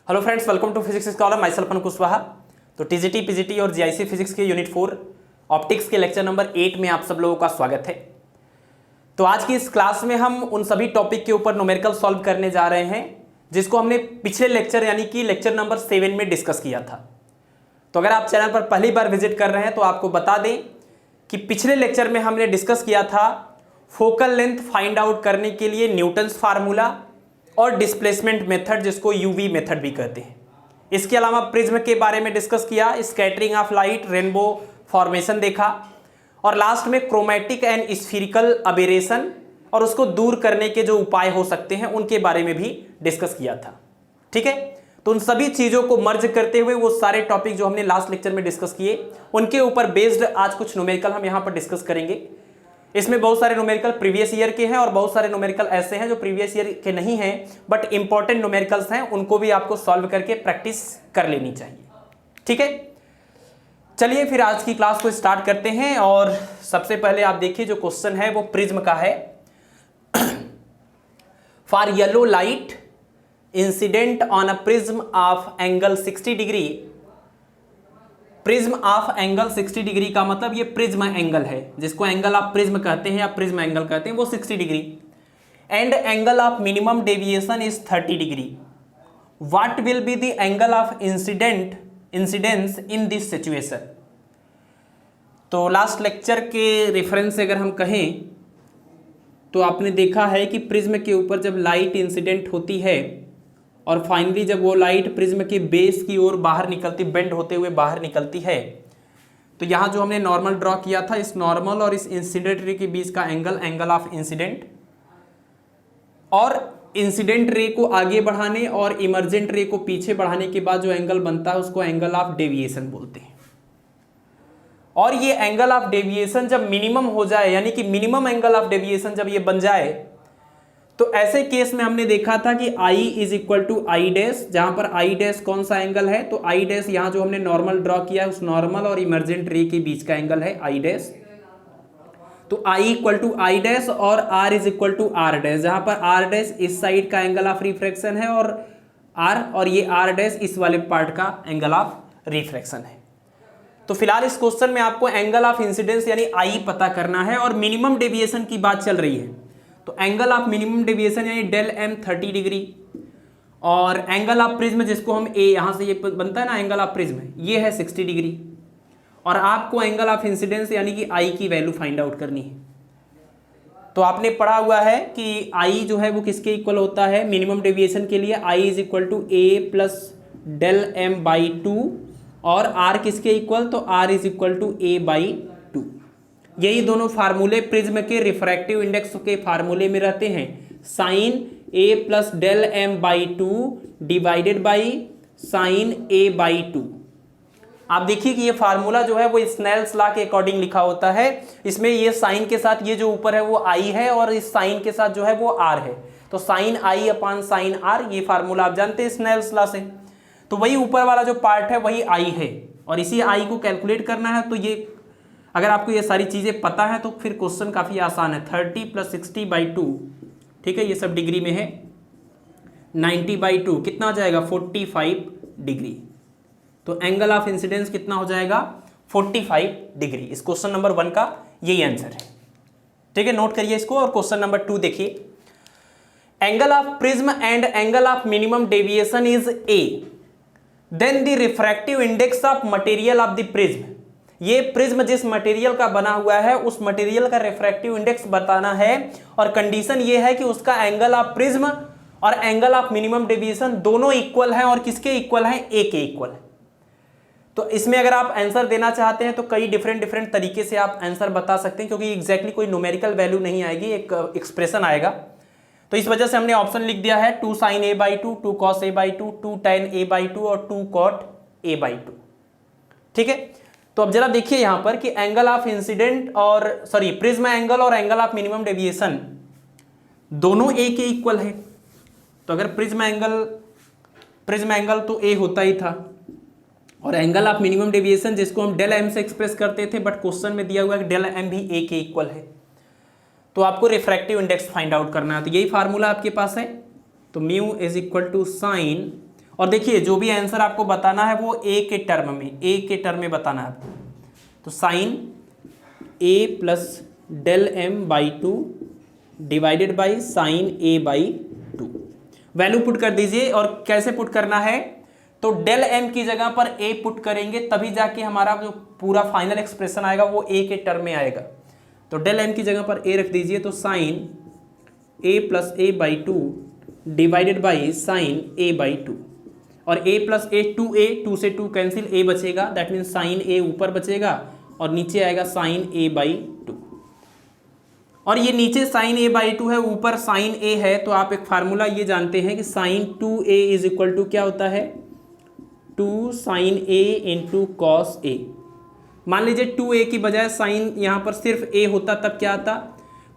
Hello friends, welcome to physics scholar. Myself Anuj Kushwaha. तो TGT, PGT और GIC physics के unit 4 optics के lecture number 8 में आप सब लोगों का स्वागत है। तो आज की इस क्लास में हम उन सभी टॉपिक के ऊपर न्यूमेरिकल सॉल्व करने जा रहे हैं जिसको हमने पिछले लेक्चर यानी कि लेक्चर नंबर 7 में डिस्कस किया था। तो अगर आप चैनल पर पहली बार विजिट कर रहे हैं तो आपको बता दें कि पिछले लेक्चर में हमने डिस्कस किया था फोकल लेंथ फाइंड आउट करने के लिए न्यूटन्स फार्मूला और डिस्प्लेसमेंट मेथड जिसको यूवी मेथड भी कहते हैं। इसके अलावा प्रिज्म के बारे में डिस्कस किया, scattering of light, rainbow formation देखा और लास्ट में क्रोमैटिक एंड स्फीरिकल अबेरेशन और उसको दूर करने के जो उपाय हो सकते हैं उनके बारे में भी डिस्कस किया था। ठीक है, तो उन सभी चीजों को मर्ज करते हुए वो सारे टॉपिक जो हमने लास्ट लेक्चर में डिस्कस किए उनके ऊपर बेस्ड आज कुछ न्यूमेरिकल हम यहां पर डिस्कस करेंगे। इसमें बहुत सारे न्यूमेरिकल प्रीवियस ईयर के हैं और बहुत सारे न्यूमेरिकल ऐसे हैं जो प्रीवियस ईयर के नहीं हैं बट इंपॉर्टेंट न्यूमेरिकल्स हैं, उनको भी आपको सॉल्व करके प्रैक्टिस कर लेनी चाहिए। ठीक है, चलिए फिर आज की क्लास को स्टार्ट करते हैं। और सबसे पहले आप देखिए जो क्वेश्चन है वो प्रिज्म का है। For yellow light incident on a prism of angle 60 degree. Prism of angle 60 degree का मतलब ये प्रिज्म एंगल है जिसको एंगल ऑफ प्रिज्म कहते हैं या प्रिज्म एंगल कहते हैं, वो 60 degree and angle of minimum deviation is 30 degree. What will be the angle of incidence in this situation. तो लास्ट लेक्चर के रेफरेंस से अगर हम कहें तो आपने देखा है कि प्रिज्म के ऊपर जब लाइट इंसिडेंट होती है और फाइनली जब वो लाइट प्रिज्म के बेस की ओर बाहर निकलती, बेंड होते हुए बाहर निकलती है, तो यहाँ जो हमने नॉर्मल ड्रॉ किया था, इस नॉर्मल और इस इंसिडेंट रे के बीच का एंगल ऑफ इंसिडेंट, और इंसिडेंट रे को आगे बढ़ाने और इमर्जेंट रे को पीछे बढ़ाने के बाद जो एंगल बनता है उसको एंगल ऑफ डेविएशन बोलते हैं। और ये एंगल ऑफ डेविएशन जब मिनिमम हो जाए यानी कि मिनिमम एंगल ऑफ डेविएशन जब ये बन जाए तो ऐसे केस में हमने देखा था कि I is equal to I dash, जहां पर आई डैश कौन सा एंगल है, तो आई डैश यहां जो हमने नॉर्मल ड्रॉ किया है उस नॉर्मल और इमर्जेंट रे के बीच का एंगल है आई डैश। तो I इक्वल टू आई डैश और R is equal to R dash, जहां पर आर डैश इस साइड का एंगल ऑफ रिफ्रैक्शन है और ये आर डैश इस वाले पार्ट का एंगल ऑफ रिफ्रैक्शन है। तो फिलहाल इस क्वेश्चन में आपको एंगल ऑफ इंसिडेंस यानी I पता करना है और मिनिमम डेविएशन की बात चल रही है। तो एंगल ऑफ मिनिमम डेविएशन यानी डेल एम 30 डिग्री और एंगल ऑफ प्रिज्म जिसको हम ए यहां से ये बनता है ना एंगल ऑफ प्रिज्म, ये है 60 डिग्री और आपको एंगल ऑफ इंसिडेंस यानी कि आई की वैल्यू फाइंड आउट करनी है। तो आपने पढ़ा हुआ है कि आई जो है वो किसके इक्वल होता है मिनिमम डेविएशन के लिए, I is equal to A plus del M by 2 और आर किसके इक्वल, तो R is equal to A by 2। यही दोनों फार्मूले प्रिज्म के रिफ्रैक्टिव इंडेक्स के फार्मूले में रहते हैं, sine A plus del M by 2 divided by sine A by 2। आप देखिए कि ये फार्मूला जो है वो स्नेल्स लॉ के अकॉर्डिंग लिखा होता है। इसमें ये साइन के साथ ये जो ऊपर है वो आई है और इस साइन के साथ जो है वो आर है, तो sine I upon sine R, ये फार्मूला आप जानते हैं स्नेल्स लॉ से। तो वही ऊपर वाला जो पार्ट है वही आई है और इसी आई को कैलकुलेट करना है। तो ये अगर आपको ये सारी चीज़ें पता है तो फिर क्वेश्चन काफ़ी आसान है। 30 प्लस 60 बाई 2, ठीक है, ये सब डिग्री में है, 90 बाई 2 कितना हो जाएगा 45 डिग्री। तो एंगल ऑफ इंसिडेंस कितना हो जाएगा 45 डिग्री। इस क्वेश्चन नंबर 1 का यही आंसर है। ठीक है, नोट करिए इसको। और क्वेश्चन नंबर 2 देखिए, angle of prism and angle of minimum deviation is A, then the refractive index of material of the prism. ये प्रिज्म जिस मटेरियल का बना हुआ है उस मटेरियल का रिफ्रैक्टिव इंडेक्स बताना है और कंडीशन ये है कि उसका एंगल ऑफ प्रिज्म और एंगल ऑफ मिनिमम डेविएशन दोनों इक्वल हैं और किसके इक्वल हैं, ए के इक्वल है। तो इसमें अगर आप आंसर देना चाहते हैं तो कई डिफरेंट तरीके से आप आंसर बता सकते हैं क्योंकि एग्जैक्टली कोई न्यूमेरिकल वैल्यू नहीं आएगी, एक एक्सप्रेशन आएगा। तो इस वजह से हमने ऑप्शन लिख दिया है 2 sine A by 2, 2 cos A by 2, 2 tan A by 2 और 2 कॉट ए बाई 2। ठीक है, तो अब जरा देखिए यहां पर कि एंगल ऑफ इंसिडेंट और प्रिज्म एंगल और एंगल ऑफ मिनिमम डेविएशन दोनों ए के इक्वल है। तो अगर प्रिज्म एंगल तो ए होता ही था और एंगल ऑफ मिनिमम डेविएशन जिसको हम डेल एम से एक्सप्रेस करते थे बट क्वेश्चन में दिया हुआ है कि डेल एम भी ए के इक्वल है। तो आपको रिफ्रैक्टिव इंडेक्स फाइंड आउट करना है। तो यही फार्मूला आपके पास है, तो mu is equal to sine और देखिए जो भी आंसर आपको बताना है वो ए के टर्म में बताना है आपको। तो sine A plus del M by two divided by sine A by two. Value put कर दीजिए, और कैसे पुट करना है, तो डेल एम की जगह पर ए पुट करेंगे तभी जाके हमारा जो पूरा फाइनल एक्सप्रेशन आएगा वो ए के टर्म में आएगा। तो डेल एम की जगह पर ए रख दीजिए, तो sine A plus A by two divided by sine A by two, और a प्लस ए, टू से टू कैंसिल, a बचेगा, दैट मीन्स साइन a ऊपर बचेगा और नीचे आएगा साइन a बाई टू। और ये नीचे साइन a बाई टू है, ऊपर साइन a है, तो आप एक फार्मूला ये जानते हैं कि sign 2a is equal to क्या होता है, 2 sine a into cos a। मान लीजिए 2a की बजाय साइन यहाँ पर सिर्फ a होता तब क्या आता,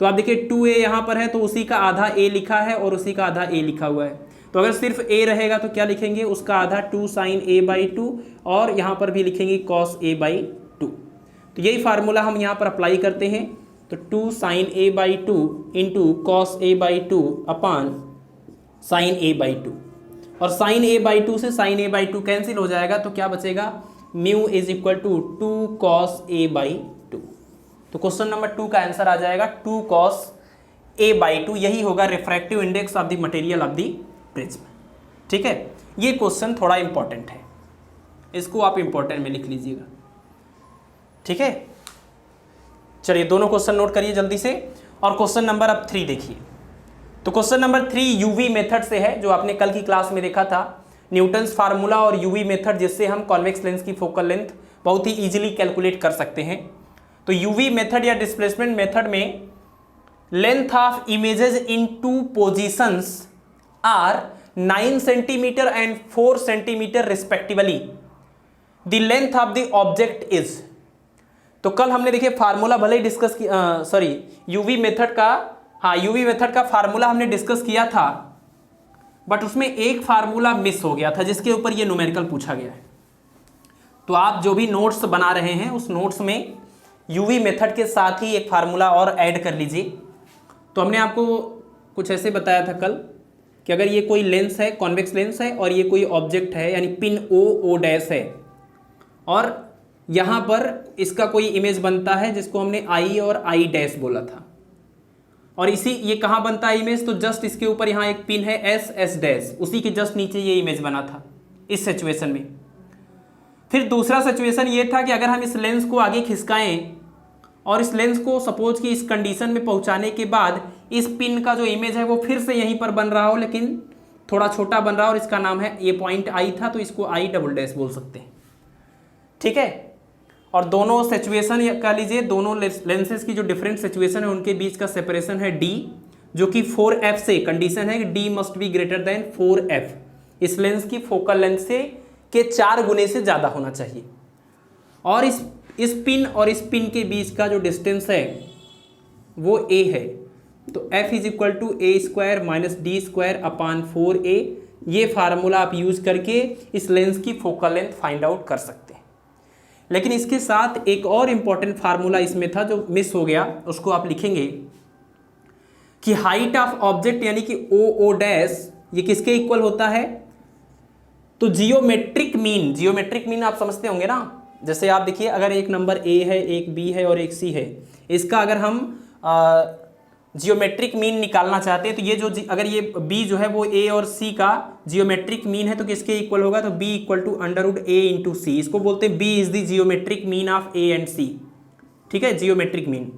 तो आप देखिए 2a यहाँ पर है तो उसी का आधा a लिखा है और उसी का आधा a लिखा हुआ है। तो अगर सिर्फ a रहेगा तो क्या लिखेंगे, उसका आधा 2 साइन a बाई टू, और यहाँ पर भी लिखेंगे कॉस a बाई टू। तो यही फार्मूला हम यहाँ पर अप्लाई करते हैं। तो 2 sine a by two into cos a by two upon sine a by two, और साइन a बाई टू से sine a by two cancel हो जाएगा, तो क्या बचेगा, mu is equal to 2 cos a by two. तो question number 2 का answer आ जाएगा 2 कॉस a बाई टू। यही होगा refractive index of the material of the prism. ठीक है, ये क्वेश्चन थोड़ा इंपॉर्टेंट है, इसको आप इंपॉर्टेंट में लिख लीजिएगा। ठीक है, चलिए दोनों क्वेश्चन नोट करिए जल्दी से। और क्वेश्चन नंबर अब 3 देखिए। तो क्वेश्चन नंबर 3 यूवी मेथड से है, जो आपने कल की क्लास में देखा था, न्यूटन्स फार्मूला और यूवी मेथड, जिससे हम कॉन्वेक्स लेंस की फोकल लेंथ बहुत ही इजीली कैलकुलेट कर सकते हैं। तो यूवी मेथड या डिस्प्लेसमेंट मेथड में length of images in 2 positions are 9 centimeter and 4 centimeter respectively. The length of the object is। तो कल हमने देखिए फार्मूला भले ही डिस्कस किया, यूवी मेथड का फार्मूला हमने डिस्कस किया था, बट उसमें एक फार्मूला मिस हो गया था जिसके ऊपर ये न्यूमेरिकल पूछा गया है। तो आप जो भी नोट्स बना रहे हैं उस नोट्स में यूवी मेथड के साथ ही एक फार्मूला और ऐड कर लीजिए। तो हमने आपको कुछ ऐसे बताया था कल कि अगर ये कोई लेंस है, कॉन्वेक्स लेंस है, और ये कोई ऑब्जेक्ट है यानी पिन ओ डैश है, और यहाँ पर इसका कोई इमेज बनता है जिसको हमने आई और आई डैश बोला था, और ये कहाँ बनता है इमेज, तो जस्ट इसके ऊपर यहाँ एक पिन है एस डैश, उसी के जस्ट नीचे ये इमेज बना था इस सिचुएशन में। फिर दूसरा सिचुएशन ये था कि अगर हम इस लेंस को आगे खिसकाएं और इस लेंस को सपोज कि इस कंडीशन में पहुंचाने के बाद इस पिन का जो इमेज है वो फिर से यहीं पर बन रहा हो, लेकिन थोड़ा छोटा बन रहा हो, और इसका नाम है, ये पॉइंट आई था तो इसको आई डबल डैश बोल सकते हैं। ठीक है, और दोनों सिचुएशन कह लीजिए, दोनों लेंसेज की जो डिफरेंट सिचुएशन है उनके बीच का सेपरेशन है d, जो कि 4f से कंडीशन है कि d must be greater than 4f। इस लेंस की फोकल लेंथ से के 4 गुने से ज़्यादा होना चाहिए। और इस पिन और इस पिन के बीच का जो डिस्टेंस है वो a है, तो f is equal to A square minus D square upon 4a। ये फार्मूला आप यूज करके इस लेंस की फोकल लेंथ फाइंड आउट कर सकते हैं। लेकिन इसके साथ एक और इंपॉर्टेंट फार्मूला इसमें था जो मिस हो गया, उसको आप लिखेंगे कि हाइट ऑफ ऑब्जेक्ट यानी कि ओ डैश ये किसके इक्वल होता है, तो जियोमेट्रिक मीन आप समझते होंगे ना। जैसे आप देखिए, अगर एक नंबर a है, एक b है और एक c है, इसका अगर हम जियोमेट्रिक मीन निकालना चाहते हैं तो ये जो अगर ये b जो है वो a और c का जियोमेट्रिक मीन है तो किसके इक्वल होगा, तो b equal to under root a into C. इसको बोलते हैं b is the geometric mean of a and c। ठीक है, जियोमेट्रिक मीन।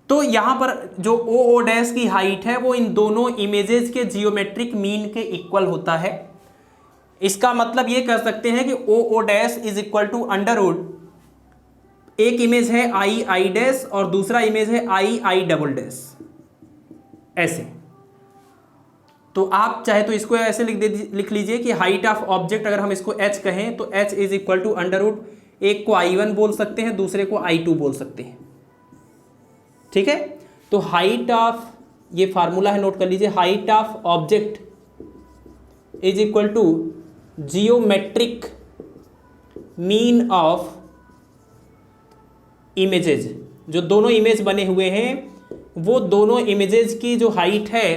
तो यहाँ पर जो ओ डैश की हाइट है वो इन दोनों इमेजेस के जियोमेट्रिक मीन के इक्वल होता है। इसका मतलब ये कर सकते हैं कि O dash is equal to under root, एक इमेज है आई डैश और दूसरा इमेज है आई डबल डैश, ऐसे। तो आप चाहे तो इसको ऐसे लिख लीजिए कि हाइट ऑफ ऑब्जेक्ट, अगर हम इसको h कहें तो h is equal to under root, एक को I1 बोल सकते हैं, दूसरे को I2 बोल सकते हैं। ठीक है, तो हाइट ऑफ, ये फार्मूला है, नोट कर लीजिए, height of object is equal to geometric mean of images. जो दोनों इमेज बने हुए हैं वो दोनों इमेजेस की जो हाइट है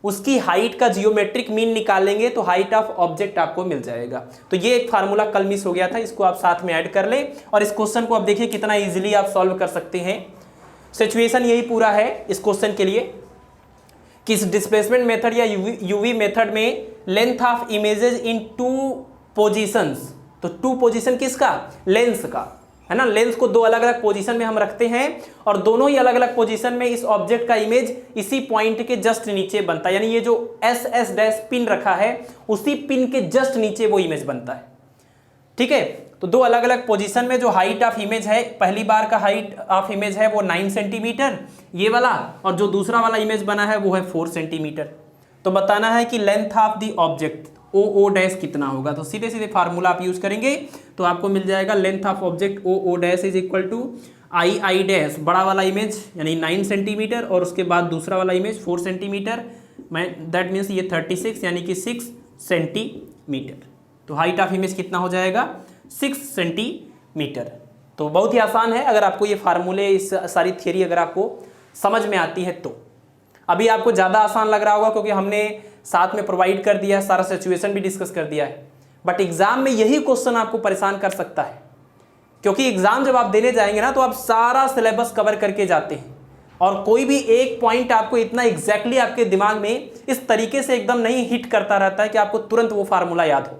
उसकी हाइट का जियोमेट्रिक मीन निकालेंगे तो हाइट ऑफ ऑब्जेक्ट आपको मिल जाएगा। तो ये एक फार्मूला कल मिस हो गया था, इसको आप साथ में ऐड कर लें और इस क्वेश्चन को अब देखिए कितना इजीली आप सॉल्व कर सकते हैं। सिचुएशन यही पूरा है इस क्वेश्चन के लिए कि इस डिस्प्लेसमेंट मेथड या यूवी मेथड में length of images in two positions, तो टू पोजीशन किसका, लेंस का, है ना। लेंस को दो अलग अलग पोजीशन में हम रखते हैं और दोनों ही अलग अलग पोजीशन में इस ऑब्जेक्ट का इमेज इसी पॉइंट के जस्ट नीचे बनता है, यानी ये जो एस डैश पिन रखा है उसी पिन के जस्ट नीचे वो इमेज बनता है, ठीक है। तो दो अलग अलग पोजीशन में जो हाइट ऑफ इमेज है, पहली बार का हाइट ऑफ इमेज है वो 9 सेंटीमीटर ये वाला, और जो दूसरा वाला इमेज बना है वो है 4 सेंटीमीटर। तो बताना है कि length of the object O dash कितना होगा। तो सीधे सीधे फार्मूला आप यूज करेंगे तो आपको मिल जाएगा length of object O dash is equal to I dash, बड़ा वाला इमेज यानी 9 सेंटीमीटर और उसके बाद दूसरा वाला इमेज 4 सेंटीमीटर, दैट मीन्स ये 36 यानी कि 6 सेंटीमीटर। तो हाइट ऑफ इमेज कितना हो जाएगा, 6 सेंटीमीटर। तो बहुत ही आसान है अगर आपको ये फार्मूले, इस सारी थियरी अगर आपको समझ में आती है तो। अभी आपको ज़्यादा आसान लग रहा होगा क्योंकि हमने साथ में प्रोवाइड कर दिया है, सारा सिचुएशन भी डिस्कस कर दिया है, बट एग्जाम में यही क्वेश्चन आपको परेशान कर सकता है, क्योंकि एग्जाम जब आप देने जाएंगे ना तो आप सारा सिलेबस कवर करके जाते हैं और कोई भी एक पॉइंट आपको इतना एग्जैक्टली आपके दिमाग में इस तरीके से एकदम नहीं हिट करता रहता है कि आपको तुरंत वो फार्मूला याद हो।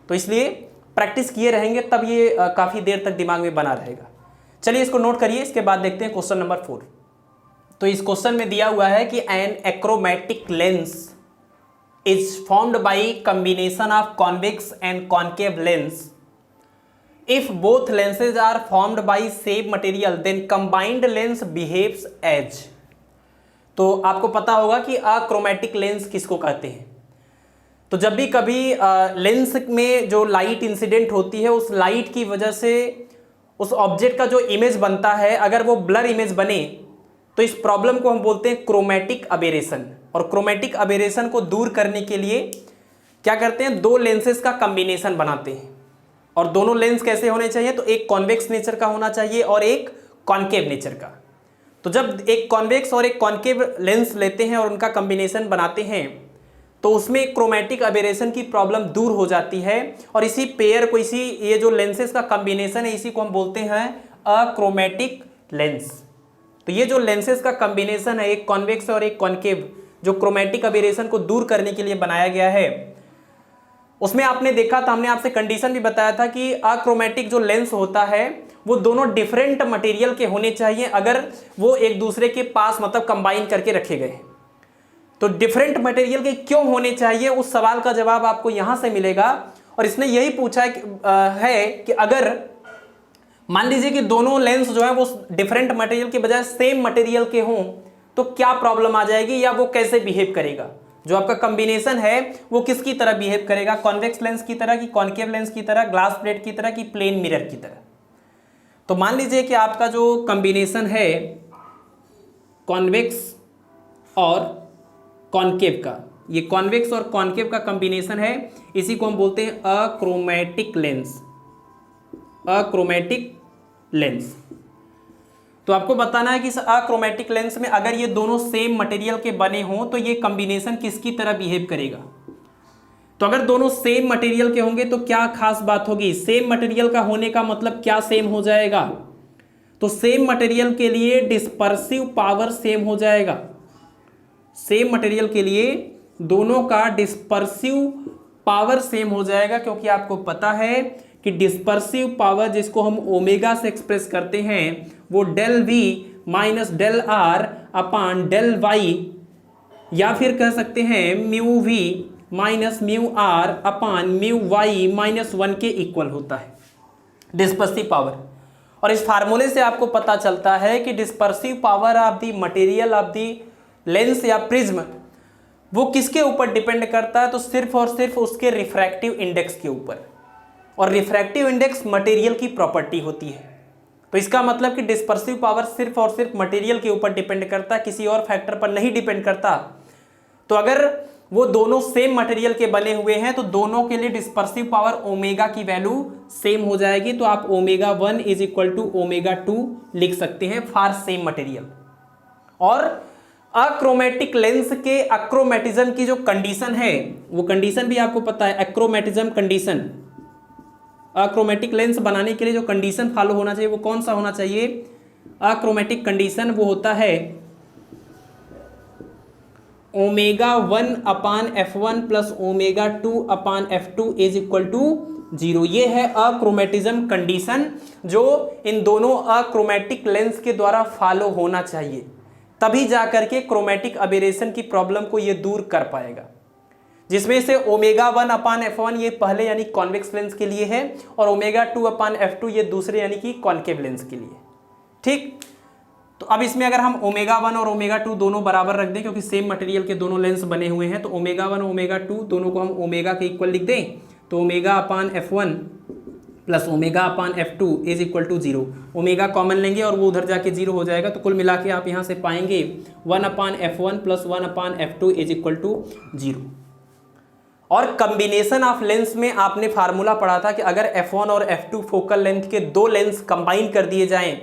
तो इसलिए प्रैक्टिस किए रहेंगे तब ये काफ़ी देर तक दिमाग में बना रहेगा। चलिए इसको नोट करिए, इसके बाद देखते हैं क्वेश्चन नंबर 4। तो इस क्वेश्चन में दिया हुआ है कि an achromatic lens is formed by combination of convex and concave lens. If both lenses are formed by same material then combined lens behaves as। तो आपको पता होगा कि अक्रोमेटिक लेंस किसको कहते हैं। तो जब भी कभी लेंस में जो लाइट इंसिडेंट होती है उस लाइट की वजह से उस ऑब्जेक्ट का जो इमेज बनता है, अगर वो ब्लर इमेज बने तो इस प्रॉब्लम को हम बोलते हैं क्रोमेटिक अबेरेशन। और क्रोमेटिक अबेरेशन को दूर करने के लिए क्या करते हैं, दो लेंसेज का कॉम्बिनेशन बनाते हैं। और दोनों लेंस कैसे होने चाहिए, तो एक कॉन्वेक्स नेचर का होना चाहिए और एक कॉन्केव नेचर का। तो जब एक कॉन्वेक्स और एक कॉन्केव लेंस लेते हैं और उनका कॉम्बिनेशन बनाते हैं तो उसमें क्रोमेटिक अबेरेशन की प्रॉब्लम दूर हो जाती है। और इसी पेयर को, इसी ये जो लेंसेज का कॉम्बिनेशन है इसी को हम बोलते हैं अक्रोमेटिक लेंस। तो ये जो लेंसेज का कॉम्बिनेशन है, एक कॉन्वेक्स और एक कॉन्केव, जो क्रोमेटिक अबेरेशन को दूर करने के लिए बनाया गया है, उसमें आपने देखा था, हमने आपसे कंडीशन भी बताया था कि अक्रोमेटिक जो लेंस होता है वो दोनों डिफरेंट मटेरियल के होने चाहिए अगर वो एक दूसरे के पास मतलब कंबाइन करके रखे गए। तो डिफरेंट मटेरियल के क्यों होने चाहिए, उस सवाल का जवाब आपको यहां से मिलेगा। और इसने यही पूछा है कि अगर मान लीजिए कि दोनों लेंस जो है वो डिफरेंट मटेरियल के बजाय सेम मटेरियल के हों तो क्या प्रॉब्लम आ जाएगी या वो कैसे बिहेव करेगा। जो आपका कॉम्बिनेशन है वो किसकी तरह बिहेव करेगा, कॉन्वेक्स लेंस की तरह, कि कॉन्केव लेंस की तरह, ग्लास प्लेट की तरह, कि प्लेन मिरर की तरह। तो मान लीजिए कि आपका जो कॉम्बिनेशन है कॉन्वेक्स और कॉन्केव का, ये कॉन्वेक्स और कॉन्केव का कॉम्बिनेशन है, इसी को हम बोलते हैं अक्रोमेटिक लेंस। Achromatic lens. तो आपको बताना है कि इस अक्रोमेटिक लेंस में अगर ये दोनों सेम मटेरियल के बने हों तो ये कॉम्बिनेशन किसकी तरह बिहेव करेगा। तो अगर दोनों सेम मटेरियल के होंगे तो क्या खास बात होगी, सेम मटेरियल का होने का मतलब क्या सेम हो जाएगा, तो सेम मटेरियल के लिए डिस्पर्सिव पावर सेम हो जाएगा। सेम मटेरियल के लिए दोनों का डिस्पर्सिव पावर सेम हो जाएगा, क्योंकि आपको पता है कि डिस्पर्सिव पावर जिसको हम ओमेगा से एक्सप्रेस करते हैं वो del V minus del R upon del Y, या फिर कह सकते हैं mu V minus mu R upon mu Y minus 1 के इक्वल होता है डिस्पर्सिव पावर। और इस फार्मूले से आपको पता चलता है कि dispersive power of the material of the lens या प्रिज्म वो किसके ऊपर डिपेंड करता है, तो सिर्फ और सिर्फ उसके रिफ्रैक्टिव इंडेक्स के ऊपर। और रिफ्रैक्टिव इंडेक्स मटेरियल की प्रॉपर्टी होती है। तो इसका मतलब कि डिस्पर्सिव पावर सिर्फ और सिर्फ मटेरियल के ऊपर डिपेंड करता है, किसी और फैक्टर पर नहीं डिपेंड करता। तो अगर वो दोनों सेम मटेरियल के बने हुए हैं तो दोनों के लिए डिस्पर्सिव पावर ओमेगा की वैल्यू सेम हो जाएगी। तो आप omega 1 is equal to omega 2 लिख सकते हैं फॉर सेम मटेरियल। और अक्रोमेटिक लेंस के अक्रोमेटिज्म की जो कंडीशन है, वो कंडीशन भी आपको पता है, अक्रोमेटिज्म कंडीशन। अक्रोमेटिक लेंस बनाने के लिए जो कंडीशन फॉलो होना चाहिए वो कौन सा होना चाहिए? अक्रोमेटिक कंडीशन वो होता है ω1/f1 plus ω2/f2 is equal to 0। ये है अक्रोमेटिज्म कंडीशन जो इन दोनों अक्रोमेटिक लेंस के द्वारा फॉलो होना चाहिए, तभी जाकर के क्रोमेटिक अबेरेशन की प्रॉब्लम को ये दूर कर पाएगा। जिसमें से ω1/f1 ये पहले यानी कॉन्वेक्स लेंस के लिए है और ω2/f2 ये दूसरे यानी कि कॉन्केव लेंस के लिए। ठीक, तो अब इसमें अगर हम ω1 और ω2 दोनों बराबर रख दें, क्योंकि सेम मटेरियल के दोनों लेंस बने हुए हैं, तो ω1 और ω2 दोनों को हम ओमेगा के इक्वल लिख दें, तो ω/f1 plus ω/f2 is equal to 0। Omega common लेंगे और वो उधर जाके 0 हो जाएगा, तो कुल मिला के आप यहाँ से पाएंगे 1/f1 plus 1/f2 is equal to 0। और कम्बिनेशन ऑफ लेंस में आपने फार्मूला पढ़ा था कि अगर f1 और f2 फोकल लेंथ के दो लेंस कंबाइन कर दिए जाएं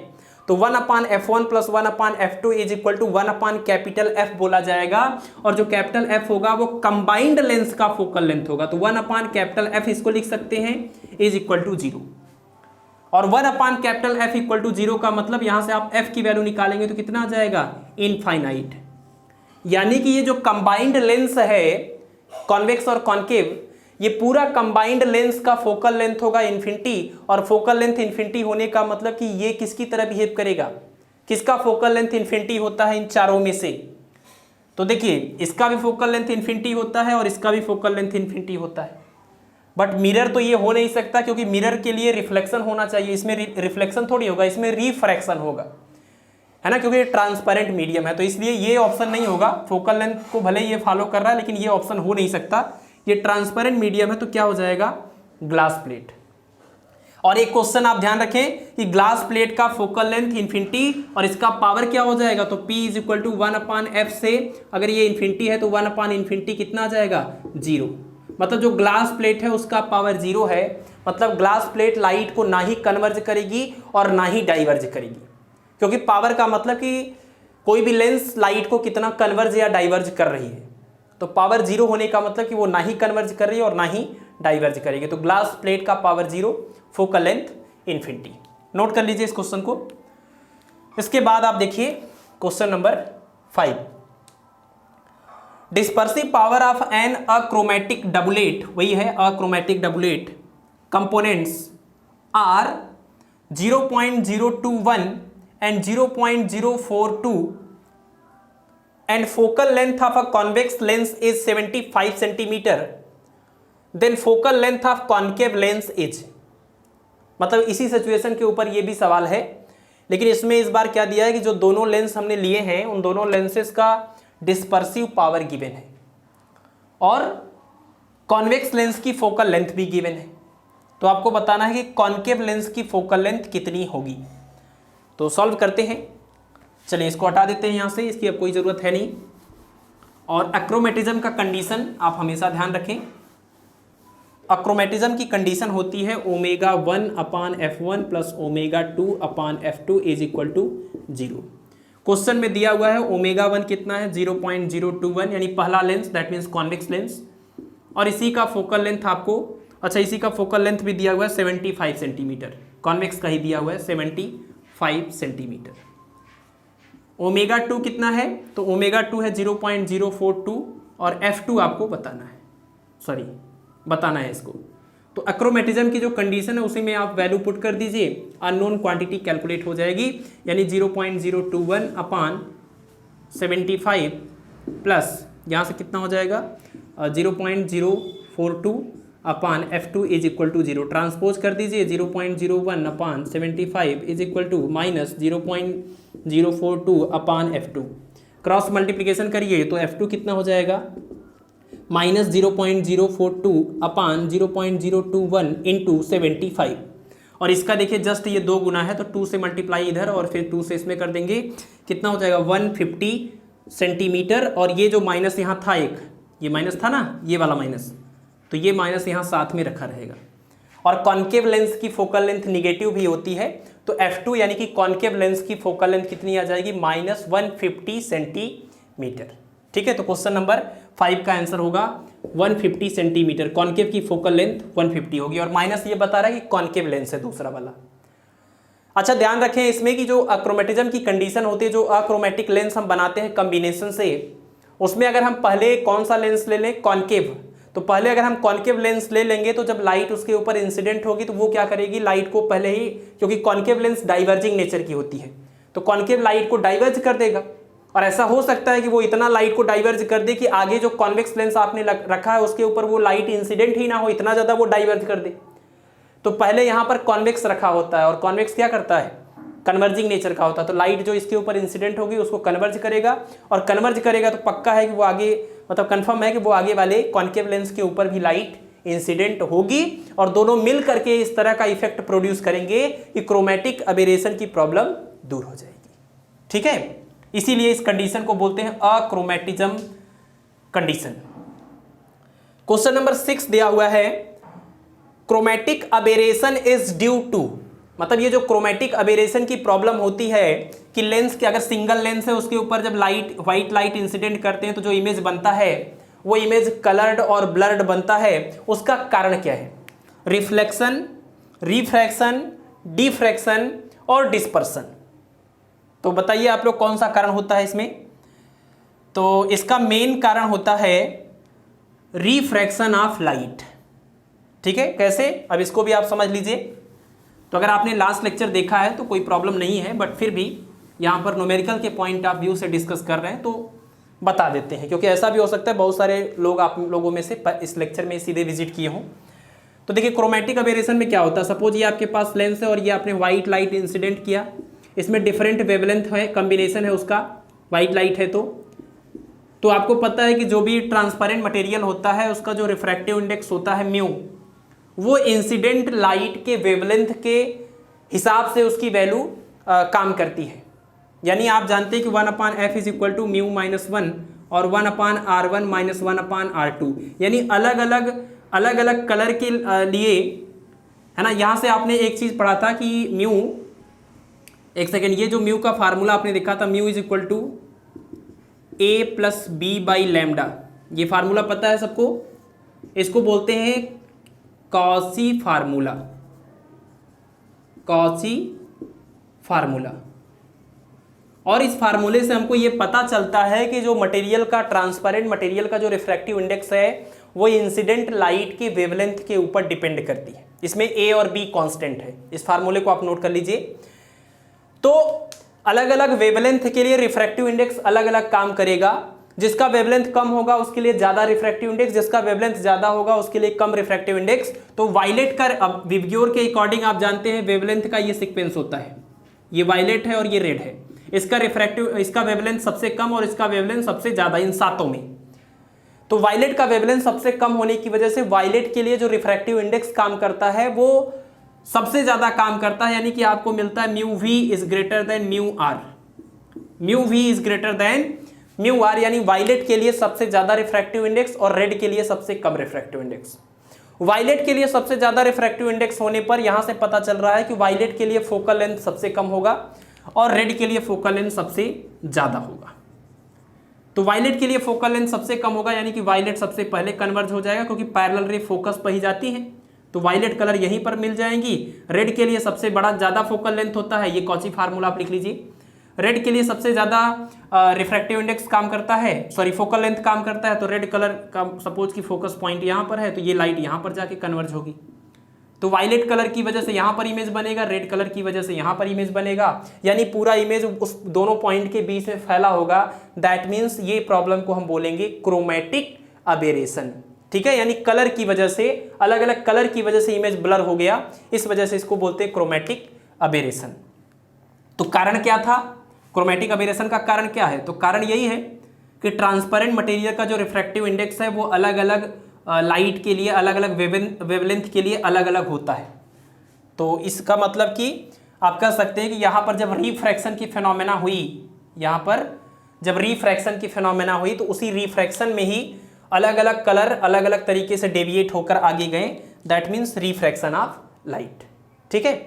तो 1/f1 plus 1/f2 is equal to 1/F बोला जाएगा, और जो कैपिटल F होगा वो कंबाइंड लेंस का फोकल लेंथ होगा, तो 1/F इसको लिख सकते हैं इज इक्वल टू 0। और 1/F इक्वल टू 0 का मतलब यहां से आप F की वैल्यू निकालेंगे तो कितना आ जाएगा? इनफाइनाइट। यानी कि ये जो कंबाइंड लेंस है कॉन्वेक्स और कॉन्केव, ये पूरा कंबाइंड लेंस का फोकल लेंथ होगा इन्फिनिटी, और फोकल लेंथ इन्फिनिटी होने का मतलब कि ये किसकी तरह बिहेव करेगा? किसका फोकल लेंथ इन्फिनिटी होता है इन चारों में से? तो देखिए, इसका भी फोकल लेंथ इन्फिनिटी होता है और इसका भी फोकल लेंथ इन्फिनिटी होता है। बट मिरर तो ये हो नहीं सकता, क्योंकि मिरर के लिए रिफ्लेक्शन होना चाहिए, इसमें रिफ्लेक्शन थोड़ी होगा, इसमें रिफ्रैक्शन होगा, है ना, क्योंकि ये ट्रांसपेरेंट मीडियम है, तो इसलिए ये ऑप्शन नहीं होगा। फोकल लेंथ को भले ये फॉलो कर रहा है लेकिन ये ऑप्शन हो नहीं सकता, ये ट्रांसपेरेंट मीडियम है, तो क्या हो जाएगा? Glass plate. और एक क्वेश्चन आप ध्यान रखें कि ग्लास प्लेट का फोकल लेंथ इन्फिनिटी और इसका पावर क्या हो जाएगा? तो P is equal to 1/F से अगर ये इन्फिनिटी है तो 1/इन्फिनिटी कितना आ जाएगा? 0। मतलब जो ग्लास प्लेट है उसका पावर 0 है, मतलब ग्लास प्लेट लाइट को ना ही कन्वर्ज करेगी और ना ही डाइवर्ज करेगी, क्योंकि पावर का मतलब कि कोई भी लेंस लाइट को कितना कन्वर्ज या डाइवर्ज कर रही है, तो पावर 0 होने का मतलब कि वो ना ही कन्वर्ज कर रही है और ना ही डाइवर्ज करेगी। तो ग्लास प्लेट का power 0, focal length infinity. Note कर लीजिए इस क्वेश्चन को। इसके बाद आप देखिए question number 5। Dispersive power of an achromatic doublet, वही है achromatic doublet, components are 0.021 and 0.042 and focal length of a convex lens is 75 centimeter, then focal length of concave lens is। मतलब इसी सिचुएशन के ऊपर ये भी सवाल है, लेकिन इसमें इस बार क्या दिया है कि जो दोनों लेंस हमने लिए हैं उन दोनों लेंसेस का डिस्पर्सिव पावर गिवन है और कॉन्वेक्स लेंस की फोकल लेंथ भी गिवन है। तो आपको बताना है कि कॉन्केव लेंस की फोकल लेंथ कितनी होगी। तो सॉल्व करते हैं। चलिए इसको हटा देते हैं यहाँ से, इसकी अब कोई ज़रूरत है नहीं। और अक्रोमेटिज्म का कंडीशन आप हमेशा ध्यान रखें। अक्रोमेटिज्म की कंडीशन होती है ω1/f1 plus ω2/f2 is equal to 0। Question में दिया हुआ है ω1 कितना है? 0.021, यानी पहला lens, that means convex lens, और इसी का फोकल लेंथ आपको, अच्छा इसी का फोकल लेंथ भी दिया हुआ है 75 सेंटीमीटर, कॉन्वेक्स का ही दिया हुआ है 75 सेंटीमीटर। ω2 कितना है? तो ω2 है 0.042 और f2 आपको बताना है इसको। तो अक्रोमेटिज्म की जो कंडीशन है उसी में आप वैल्यू पुट कर दीजिए, अननोन क्वांटिटी कैलकुलेट हो जाएगी, यानी 0.021/75 प्लस यहाँ से कितना हो जाएगा 0.042/f2 is equal to 0। Transpose कर दीजिए 0.01/75 is equal to minus 0.042/f2। Cross multiplication करिए तो f2 कितना हो जाएगा? माइनस 0.042/0.021 इंटू 75, और इसका देखिए जस्ट ये 2 गुना है तो 2 से मल्टीप्लाई इधर और फिर 2 से इसमें कर देंगे, कितना हो जाएगा 150 सेंटीमीटर। और ये जो माइनस यहाँ था, एक ये माइनस था ना, ये वाला माइनस, तो ये माइनस यहाँ साथ में रखा रहेगा। और कॉन्केव लेंस की फोकल लेंथ निगेटिव भी होती है, तो f2 यानी कि कॉन्केव लेंस की फोकल लेंथ कितनी आ जाएगी? -150 सेंटीमीटर सेंटीमीटर। ठीक है, तो क्वेश्चन नंबर 5 का आंसर होगा 150 सेंटीमीटर। कॉन्केव की फोकल लेंथ 150 होगी और माइनस ये बता रहा है कि कॉन्केव लेंस है दूसरा वाला। अच्छा ध्यान रखें इसमें कि जो अक्रोमेटिज्म की कंडीशन होती है, जो अक्रोमेटिक लेंस हम बनाते हैं कॉम्बिनेशन से, उसमें अगर हम पहले कौन सा लेंस ले लें, कॉन्केव, तो पहले अगर हम कॉन्केव लेंस ले लेंगे तो जब लाइट उसके ऊपर इंसिडेंट होगी तो वो क्या करेगी, लाइट को पहले ही, क्योंकि कॉन्केव लेंस डाइवर्जिंग नेचर की होती है, तो कॉन्केव लाइट को डाइवर्ज कर देगा। और ऐसा हो सकता है कि वो इतना लाइट को डाइवर्ज कर दे कि आगे जो कॉन्वेक्स लेंस आपने रखा है उसके ऊपर वो लाइट इंसिडेंट ही ना हो, इतना ज़्यादा वो डाइवर्ज कर दे। तो पहले यहाँ पर कॉन्वेक्स रखा होता है और कॉन्वेक्स क्या करता है, कन्वर्जिंग नेचर का होता है, तो लाइट जो इसके ऊपर इंसिडेंट होगी उसको कन्वर्ज करेगा, और कन्वर्ज करेगा तो पक्का है कि वो आगे, मतलब कंफर्म है कि वो आगे वाले कॉन्केव लेंस के ऊपर भी लाइट इंसिडेंट होगी, और दोनों मिल करके इस तरह का इफेक्ट प्रोड्यूस करेंगे कि क्रोमैटिक अबेरेशन की प्रॉब्लम दूर हो जाएगी। ठीक है, इसीलिए इस कंडीशन को बोलते हैं अक्रोमैटिज्म कंडीशन। क्वेश्चन नंबर 6 दिया हुआ है, क्रोमैटिक अबेरेशन इज ड्यू टू, मतलब ये जो क्रोमैटिक अबेरेशन की प्रॉब्लम होती है कि लेंस के, अगर सिंगल लेंस है उसके ऊपर जब लाइट, व्हाइट लाइट इंसिडेंट करते हैं तो जो इमेज बनता है वो इमेज कलर्ड और ब्लर्ड बनता है, उसका कारण क्या है, रिफ्लेक्शन, रिफ्रैक्शन, डिफ्रैक्शन और डिस्पर्सन। तो बताइए आप लोग कौन सा कारण होता है इसमें। तो इसका मेन कारण होता है रिफ्रैक्शन ऑफ लाइट। ठीक है, कैसे, अब इसको भी आप समझ लीजिए। तो अगर आपने लास्ट लेक्चर देखा है तो कोई प्रॉब्लम नहीं है, बट फिर भी यहाँ पर न्यूमेरिकल के पॉइंट ऑफ व्यू से डिस्कस कर रहे हैं तो बता देते हैं, क्योंकि ऐसा भी हो सकता है बहुत सारे लोग आप लोगों में से इस लेक्चर में सीधे विजिट किए हों। तो देखिए क्रोमैटिक अबेरेशन में क्या होता है, सपोज ये आपके पास लेंस है और ये आपने व्हाइट लाइट इंसिडेंट किया, इसमें डिफरेंट वेवलेंथ है, कॉम्बिनेशन है उसका, व्हाइट लाइट है तो आपको पता है कि जो भी ट्रांसपेरेंट मटेरियल होता है उसका जो रिफ्रैक्टिव इंडेक्स होता है म्यू, वो इंसिडेंट लाइट के वेवलेंथ के हिसाब से उसकी वैल्यू काम करती है। यानी आप जानते हैं कि 1/f is equal to mu -1 और 1/r1 - 1/r2, यानी अलग अलग कलर के लिए, है ना। यहाँ से आपने एक चीज़ पढ़ा था कि म्यू, एक सेकेंड, ये जो म्यू का फार्मूला आपने देखा था, mu is equal to a+b/λ, ये फार्मूला पता है सबको, इसको बोलते हैं कॉची फार्मूला, कॉची फार्मूला। और इस फार्मूले से हमको ये पता चलता है कि जो मटेरियल का, ट्रांसपेरेंट मटेरियल का जो रिफ्रैक्टिव इंडेक्स है वो इंसिडेंट लाइट के वेवलेंथ के ऊपर डिपेंड करती है। इसमें a और b कांस्टेंट है, इस फार्मूले को आप नोट कर लीजिए। तो अलग अलग वेवलेंथ के लिए रिफ्रैक्टिव इंडेक्स अलग अलग काम करेगा, जिसका वेवलेंथ कम होगा उसके लिए ज्यादा रिफ्रैक्टिव इंडेक्स, जिसका वेवलेंथ ज्यादा होगा उसके लिए कम रिफ्रैक्टिव इंडेक्स। तो वायलेट का, अब विबग्योर के अकॉर्डिंग आप जानते हैं वेवलेंथ का ये सीक्वेंस होता है, ये वायलेट है और ये रेड है, इसका रिफ्रैक्टिव, इसका वेवलेंथ सबसे कम और इसका वेवलेंथ सबसे ज्यादा, इन सातों में। तो वायलेट का वेवलेंथ सबसे कम होने की वजह से वायलेट के लिए जो रिफ्रैक्टिव इंडेक्स काम करता है वो सबसे ज्यादा काम करता है, यानी कि आपको मिलता है mu V is greater than mu R, mu V is greater than mu R, यानी वायलेट के लिए सबसे ज्यादा रिफ्रैक्टिव इंडेक्स और रेड के लिए सबसे कम रिफ्रैक्टिव इंडेक्स। वायलेट के लिए सबसे ज्यादा रिफ्रैक्टिव इंडेक्स होने पर यहां से पता चल रहा है कि वायलेट के लिए फोकल लेंथ सबसे कम होगा और रेड के लिए फोकल लेंथ सबसे ज्यादा होगा। तो वायलेट के लिए फोकल लेंथ सबसे कम होगा, यानी कि वायलेट सबसे पहले कन्वर्ज हो जाएगा, क्योंकि पैरेलल रे फोकस पर ही जाती है, तो वायलेट कलर यहीं पर मिल जाएंगी। रेड के लिए सबसे बड़ा ज्यादा फोकल लेंथ होता है, ये कॉची फार्मूला आप लिख लीजिए। रेड के लिए सबसे ज्यादा रिफ्रैक्टिव इंडेक्स काम करता है, सॉरी फोकल लेंथ काम करता है, तो रेड कलर का सपोज की फोकस पॉइंट यहाँ पर है, तो ये लाइट यहाँ पर जाके कन्वर्ज होगी। तो वायलेट कलर की वजह से यहाँ पर इमेज बनेगा, रेड कलर की वजह से यहाँ पर इमेज बनेगा, यानी पूरा इमेज उस दोनों पॉइंट के बीच में फैला होगा। दैट मीन्स ये प्रॉब्लम को हम बोलेंगे क्रोमैटिक अबेरेशन। ठीक है, यानी कलर की वजह से, अलग अलग कलर की वजह से इमेज ब्लर हो गया, इस वजह से इसको बोलते हैं क्रोमैटिक अबेरेशन। तो कारण क्या था, क्रोमैटिक अबेरेशन का कारण क्या है, तो कारण यही है कि ट्रांसपेरेंट मटेरियल का जो रिफ्रैक्टिव इंडेक्स है वो अलग अलग लाइट के लिए, अलग अलग वेवलेंथ के लिए अलग अलग होता है। तो इसका मतलब कि आप कह सकते हैं कि यहाँ पर जब रिफ्रैक्शन की फिनोमेना हुई, यहाँ पर जब रिफ्रैक्शन की फिनोमेना हुई तो उसी रिफ्रैक्शन में ही अलग अलग कलर अलग अलग तरीके से डेविएट होकर आगे गए, that means refraction of light. ठीक है,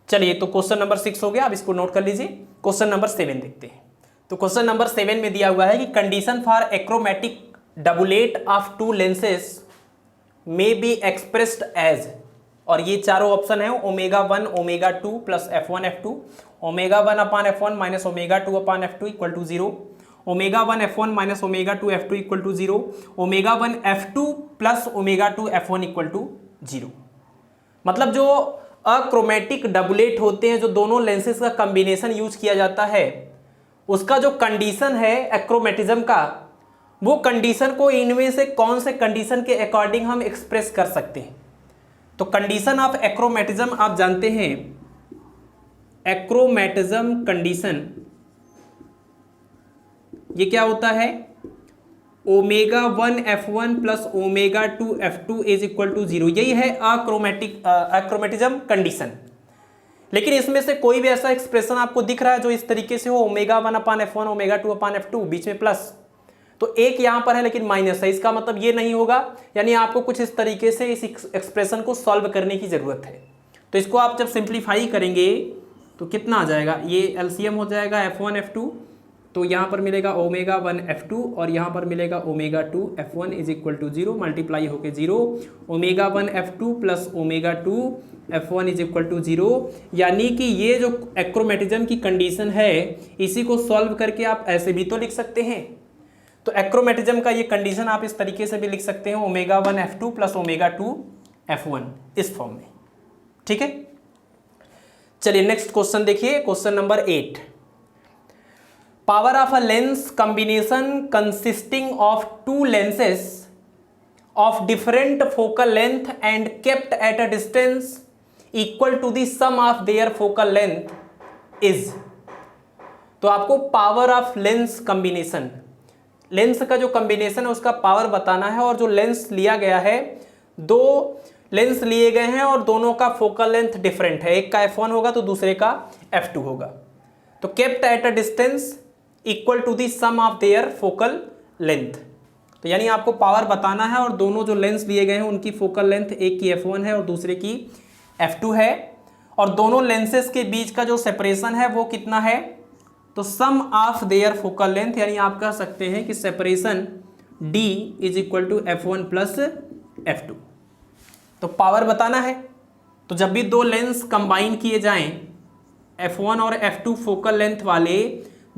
चलिए तो क्वेश्चन नंबर 6 हो गया, अब इसको नोट कर लीजिए। क्वेश्चन नंबर 7 देखते हैं। तो क्वेश्चन नंबर 7 में दिया हुआ है कि condition for achromatic doublet of two lenses may be expressed as, और ये चारों ऑप्शन है ω1 ω2 plus f1 f2, ω1 upon f1 minus ω2 upon f2 equal to 0, ω1 f1 minus ω2 f2 equal to 0, ω1 f2 plus ω2 f1 equal to 0। मतलब जो achromatic डबुलेट होते हैं, जो दोनों लेंसेज का कॉम्बिनेशन यूज किया जाता है, उसका जो कंडीशन है एक्रोमेटिज्म का, वो कंडीशन को इनमें से कौन से कंडीशन के अकॉर्डिंग हम एक्सप्रेस कर सकते हैं। तो कंडीशन ऑफ एक्रोमेटिज्म आप जानते हैं, एक्रोमेटिज्म कंडीशन ये क्या होता है, ω1 f1 plus ω2 f2 is equal to 0, यही है एक्रोमेटिज्म कंडीशन। लेकिन इसमें से कोई भी ऐसा एक्सप्रेशन आपको दिख रहा है जो इस तरीके से हो, ω1 अपान f1 ω2 अपान f2 बीच में प्लस, तो एक यहां पर है लेकिन माइनस है, इसका मतलब ये नहीं होगा, यानी आपको कुछ इस तरीके से इस एक्सप्रेशन को सॉल्व करने की जरूरत है। तो इसको आप जब सिंप्लीफाई करेंगे तो कितना आ जाएगा, ये एलसीएम हो जाएगा f1 f2, तो यहाँ पर मिलेगा ω1 f2 और यहाँ पर मिलेगा ω2 f1 is equal to 0, multiply होके 0, ω1 f2 plus ω2 f1 is equal to 0। यानी कि ये जो एक्रोमेटिज्म की कंडीशन है, इसी को सॉल्व करके आप ऐसे भी तो लिख सकते हैं। तो एक्रोमेटिज्म का ये कंडीशन आप इस तरीके से भी लिख सकते हैं, ω1 f2 प्लस ω2 f1, इस फॉर्म में। ठीक है, चलिए नेक्स्ट क्वेश्चन देखिए, question number 8। Power of a lens combination consisting of two lenses of different focal length and kept at a distance equal to the sum of their focal length is. तो आपको power of lens combination, lens का जो combination है उसका power बताना है, और जो लेंस लिया गया है, दो लेंस लिए गए हैं और दोनों का फोकल लेंथ डिफरेंट है, एक का f1 होगा तो दूसरे का f2 होगा। तो kept at a distance equal to the sum of their focal length, तो यानी आपको पावर बताना है और दोनों जो लेंस लिए गए हैं उनकी फोकल लेंथ, एक की f1 है और दूसरे की f2 है, और दोनों लेंसेज के बीच का जो सेपरेशन है वो कितना है, तो sum of their focal length, यानी आप कह सकते हैं कि separation d is equal to f1 plus f2। तो पावर बताना है, तो जब भी दो लेंस कंबाइन किए जाएं, f1 और f2 फोकल लेंथ वाले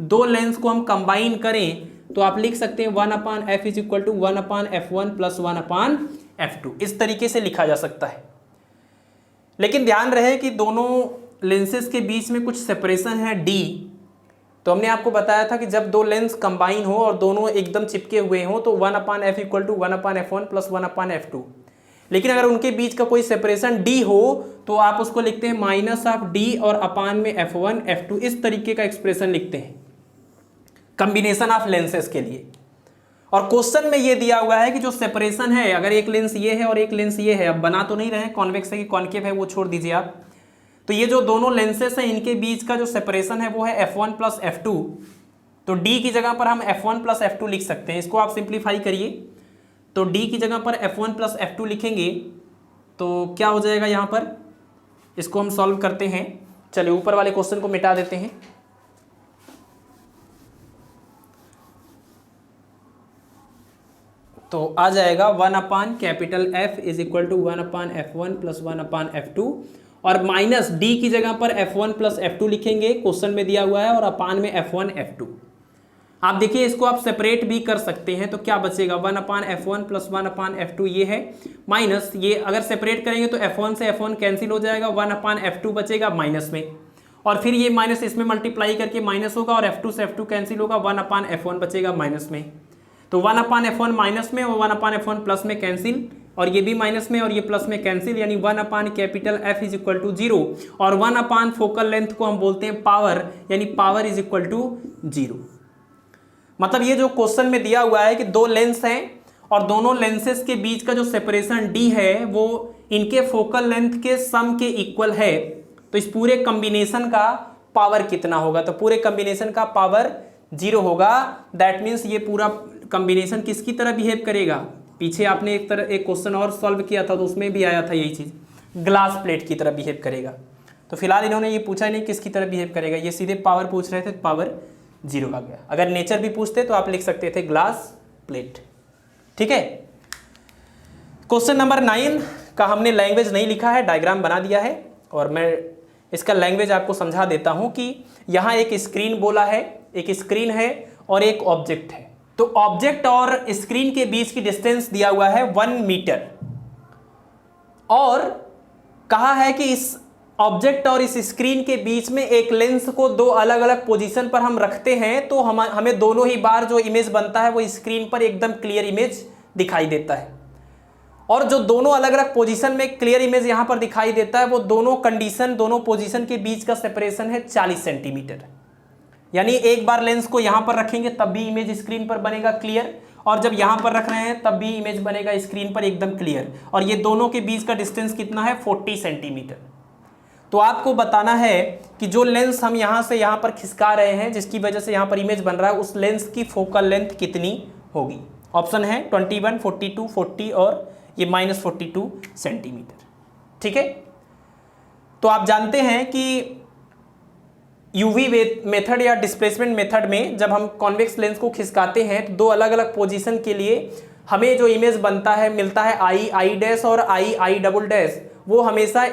दो लेंस को हम कंबाइन करें, तो आप लिख सकते हैं 1 upon f is equal to 1 upon f1 plus 1 upon f2, इस तरीके से लिखा जा सकता है। लेकिन ध्यान रहे कि दोनों लेंसेज के बीच में कुछ सेपरेशन है d, तो हमने आपको बताया था कि जब दो लेंस कंबाइन हो और दोनों एकदम चिपके हुए हों तो 1 upon f equal to 1 upon f1 plus 1 upon f2। लेकिन अगर उनके बीच का कोई सेपरेशन d हो तो आप उसको लिखते हैं माइनस ऑफ d और अपान में f1 f2, इस तरीके का एक्सप्रेशन लिखते हैं कॉम्बिनेशन ऑफ लेंसेज के लिए। और क्वेश्चन में ये दिया हुआ है कि जो सेपरेशन है, अगर एक लेंस ये है और एक लेंस ये है, अब बना तो नहीं रहे कॉन्वेक्स है कि कॉन्केव है, वो छोड़ दीजिए आप, तो ये जो दोनों लेंसेज हैं इनके बीच का जो सेपरेशन है वो है f1 प्लस f2, तो d की जगह पर हम f1 प्लस f2 लिख सकते हैं। इसको आप सिंप्लीफाई करिए, तो d की जगह पर f1 प्लस f2 लिखेंगे तो क्या हो जाएगा यहाँ पर, इसको हम सॉल्व करते हैं। चलिए ऊपर वाले क्वेश्चन को मिटा देते हैं, तो आ जाएगा 1 upon capital F is equal to 1 upon f1 plus 1 upon f2, और माइनस d की जगह पर f1 प्लस f2 लिखेंगे, क्वेश्चन में दिया हुआ है, और अपान में f1 f2। आप देखिए इसको आप सेपरेट भी कर सकते हैं, तो क्या बचेगा 1 upon f1 plus 1 upon f2 ये है, माइनस ये अगर सेपरेट करेंगे तो f1 से f1 कैंसिल हो जाएगा, 1 अपान f2 बचेगा माइनस में, और फिर ये माइनस इसमें मल्टीप्लाई करके माइनस होगा, और f2 से f2 कैंसिल होगा, 1 अपान f1 बचेगा माइनस में। तो 1 अपान f1 माइनस में और 1 अपान f1 प्लस में कैंसिल, और ये भी माइनस में और ये प्लस में कैंसिल, यानी 1 upon capital F is equal to 0, और 1 अपान फोकल लेंथ को हम बोलते हैं पावर, यानी पावर इज इक्वल टू 0। मतलब ये जो क्वेश्चन में दिया हुआ है कि दो लेंस हैं और दोनों लेंसेज के बीच का जो सेपरेशन d है वो इनके फोकल लेंथ के सम के इक्वल है, तो इस पूरे कॉम्बिनेशन का पावर कितना होगा, तो पूरे कॉम्बिनेशन का पावर 0 होगा। दैट मीन्स ये पूरा कॉम्बिनेशन किसकी तरह बिहेव करेगा, पीछे आपने एक क्वेश्चन और सॉल्व किया था तो उसमें भी आया था यही चीज़, ग्लास प्लेट की तरह बिहेव करेगा। तो फिलहाल इन्होंने ये पूछा नहीं किसकी तरह बिहेव करेगा, ये सीधे पावर पूछ रहे थे, पावर 0 आ गया। अगर नेचर भी पूछते तो आप लिख सकते थे ग्लास प्लेट। ठीक है, क्वेश्चन नंबर 9 का हमने लैंग्वेज नहीं लिखा है, डायग्राम बना दिया है और मैं इसका लैंग्वेज आपको समझा देता हूं कि यहाँ एक स्क्रीन बोला है, एक स्क्रीन है और एक ऑब्जेक्ट है। तो ऑब्जेक्ट और स्क्रीन के बीच की डिस्टेंस दिया हुआ है 1 मीटर और कहा है कि इस ऑब्जेक्ट और इस स्क्रीन के बीच में एक लेंस को दो अलग अलग पोजीशन पर हम रखते हैं तो हमें दोनों ही बार जो इमेज बनता है वो स्क्रीन पर एकदम क्लियर इमेज दिखाई देता है। और जो दोनों अलग अलग पोजीशन में क्लियर इमेज यहां पर दिखाई देता है वो दोनों कंडीशन, दोनों पोजीशन के बीच का सेपरेशन है 40 सेंटीमीटर। यानी एक बार लेंस को यहां पर रखेंगे तब भी इमेज स्क्रीन पर बनेगा क्लियर, और जब यहां पर रख रहे हैं तब भी इमेज बनेगा स्क्रीन पर एकदम क्लियर। और ये दोनों के बीच का डिस्टेंस कितना है, 40 सेंटीमीटर। तो आपको बताना है कि जो लेंस हम यहां से यहां पर खिसका रहे हैं जिसकी वजह से यहां पर इमेज बन रहा है उस लेंस की फोकल लेंथ कितनी होगी। ऑप्शन है 21, 42, 40 और ये -42 सेंटीमीटर। ठीक है, तो आप जानते हैं कि यूवी मेथड या डिस्प्लेसमेंट मेथड में जब हम कॉन्वेक्स लेंस को खिसकाते हैं तो दो अलग अलग पोजीशन के लिए हमें जो इमेज बनता है मिलता है आई डैश और आई डबल डैश, वो हमेशा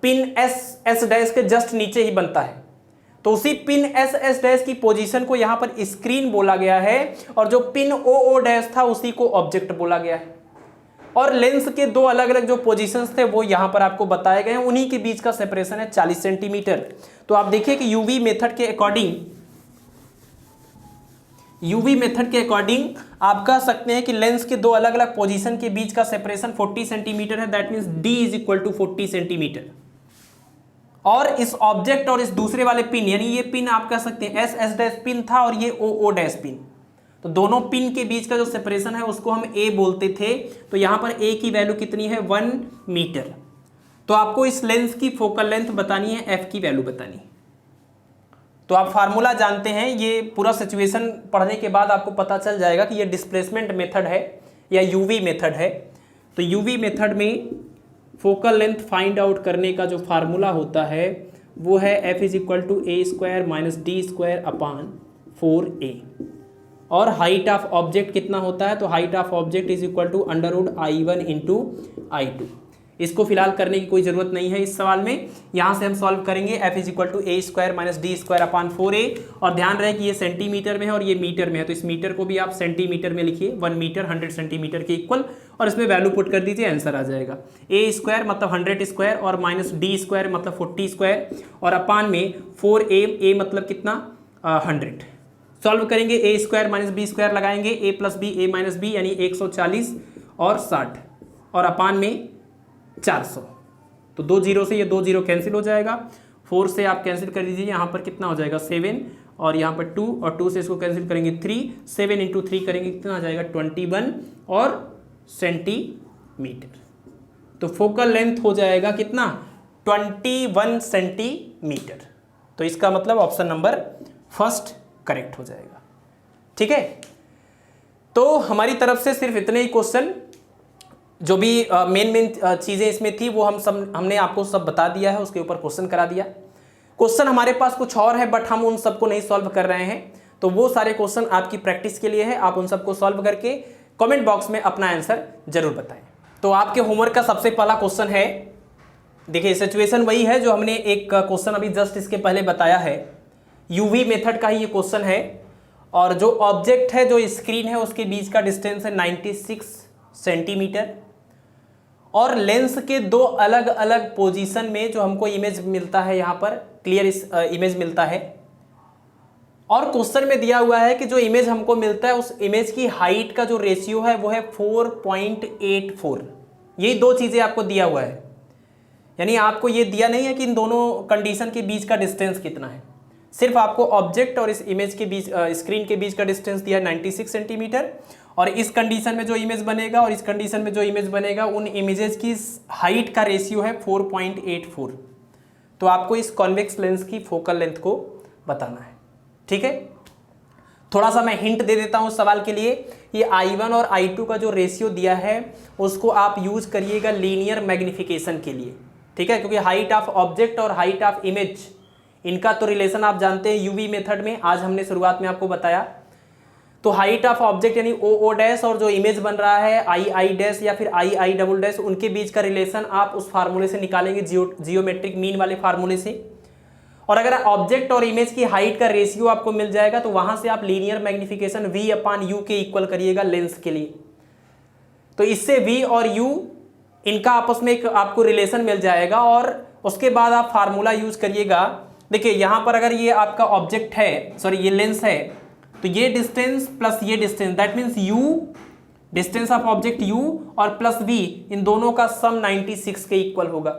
पिन एस डैश के जस्ट नीचे ही बनता है। तो उसी पिन एस डैश की पोजीशन को यहां पर स्क्रीन बोला गया है और जो पिन ओ डैश था उसी को ऑब्जेक्ट बोला गया है। और लेंस के दो अलग अलग जो पोजीशंस थे वो यहां पर आपको बताए गए हैं, उन्हीं के बीच का सेपरेशन है 40 सेंटीमीटर। तो आप देखिए कि यूवी मेथड के अकॉर्डिंग आप कह सकते हैं कि लेंस के दो अलग अलग पोजीशन के बीच का सेपरेशन 40 सेंटीमीटर है। That means D = 40 centimetre. और इस ऑब्जेक्ट और इस दूसरे वाले पिन, यानी ये पिन आप कह सकते हैं एस डैश पिन था और ये ओ डैश पिन, तो दोनों पिन के बीच का जो सेपरेशन है उसको हम A बोलते थे। तो यहां पर A की वैल्यू कितनी है, 1 मीटर। तो आपको इस लेंस की फोकल लेंथ बतानी है, F की वैल्यू बतानी है। तो आप फार्मूला जानते हैं, ये पूरा सिचुएशन पढ़ने के बाद आपको पता चल जाएगा कि ये डिस्प्लेसमेंट मेथड है या यूवी मेथड है। तो यूवी मेथड में फोकल लेंथ फाइंड आउट करने का जो फार्मूला होता है वो है F = A² - D² / 4A। और हाइट ऑफ ऑब्जेक्ट कितना होता है, तो height of object = √I1 × I2। इसको फिलहाल करने की कोई ज़रूरत नहीं है इस सवाल में, यहाँ से हम सॉल्व करेंगे। F = A² - D² / 4A। और ध्यान रहे कि ये सेंटीमीटर में है और ये मीटर में है, तो इस मीटर को भी आप सेंटीमीटर में लिखिए। 1 मीटर 100 सेंटीमीटर के इक्वल, और इसमें वैल्यू पुट कर दीजिए, आंसर आ जाएगा। A² मतलब 100² और -D² मतलब 40² और अपान में 4A, A मतलब कितना 100। सॉल्व करेंगे, A² - B² लगाएंगे, A + B A - B यानी 140 और 60 और अपान में 400। तो 2 0 से ये 2 0 कैंसिल हो जाएगा। 4 से आप कैंसिल कर दीजिए, यहाँ पर कितना हो जाएगा 7 और यहाँ पर 2 और 2 से इसको कैंसिल करेंगे 3। 7 × 3 करेंगे कितना आ जाएगा 21 और सेंटीमीटर। तो फोकल लेंथ हो जाएगा कितना 21 सेंटीमीटर। तो इसका मतलब ऑप्शन नंबर फर्स्ट करेक्ट हो जाएगा। ठीक है, तो हमारी तरफ से सिर्फ इतने ही क्वेश्चन, जो भी मेन चीज़ें इसमें थी वो हमने आपको सब बता दिया है, उसके ऊपर क्वेश्चन करा दिया। क्वेश्चन हमारे पास कुछ और है बट हम उन सबको नहीं सॉल्व कर रहे हैं, तो वो सारे क्वेश्चन आपकी प्रैक्टिस के लिए है। आप उन सबको सॉल्व करके कमेंट बॉक्स में अपना आंसर जरूर बताएं। तो आपके होमवर्क का सबसे पहला क्वेश्चन है, देखिए सिचुएशन वही है जो हमने एक क्वेश्चन अभी जस्ट इसके पहले बताया है, यूवी मेथड का ही ये क्वेश्चन है। और जो ऑब्जेक्ट है, जो स्क्रीन है, उसके बीच का डिस्टेंस है 96 सेंटीमीटर और लेंस के दो अलग अलग पोजीशन में जो हमको इमेज मिलता है, यहाँ पर क्लियर इमेज मिलता है। और क्वेश्चन में दिया हुआ है कि जो इमेज हमको मिलता है उस इमेज की हाइट का जो रेशियो है वो है 4.84। यही दो चीज़ें आपको दिया हुआ है, यानी आपको ये दिया नहीं है कि इन दोनों कंडीशन के बीच का डिस्टेंस कितना है, सिर्फ आपको ऑब्जेक्ट और इस इमेज के बीच, स्क्रीन के बीच का डिस्टेंस दिया है 96 सेंटीमीटर। और इस कंडीशन में जो इमेज बनेगा और इस कंडीशन में जो इमेज बनेगा उन इमेजेस की हाइट का रेशियो है 4.84। तो आपको इस कॉन्वेक्स लेंस की फोकल लेंथ को बताना है। ठीक है, थोड़ा सा मैं हिंट दे देता हूं सवाल के लिए। ये I1 और I2 का जो रेशियो दिया है उसको आप यूज करिएगा लीनियर मैग्निफिकेशन के लिए। ठीक है, क्योंकि हाइट ऑफ ऑब्जेक्ट और हाइट ऑफ इमेज इनका तो रिलेशन आप जानते हैं यूवी मेथड में, आज हमने शुरुआत में आपको बताया। तो हाइट ऑफ ऑब्जेक्ट यानी ओ डैश और जो इमेज बन रहा है आई डैश या फिर आई डबल डैश, उनके बीच का रिलेशन आप उस फार्मूले से निकालेंगे, जियोमेट्रिक मीन वाले फार्मूले से। और अगर ऑब्जेक्ट और इमेज की हाइट का रेशियो आपको मिल जाएगा तो वहां से आप लीनियर मैग्निफिकेशन v/u के इक्वल करिएगा लेंस के लिए। तो इससे v और u इनका आपस में एक आपको रिलेशन मिल जाएगा और उसके बाद आप फार्मूला यूज करिएगा। देखिए यहां पर अगर ये आपका ऑब्जेक्ट है, सॉरी ये लेंस है, तो ये डिस्टेंस प्लस ये distance, that means u, distance of object u और प्लस v, इन दोनों का सम 96 के इक्वल होगा।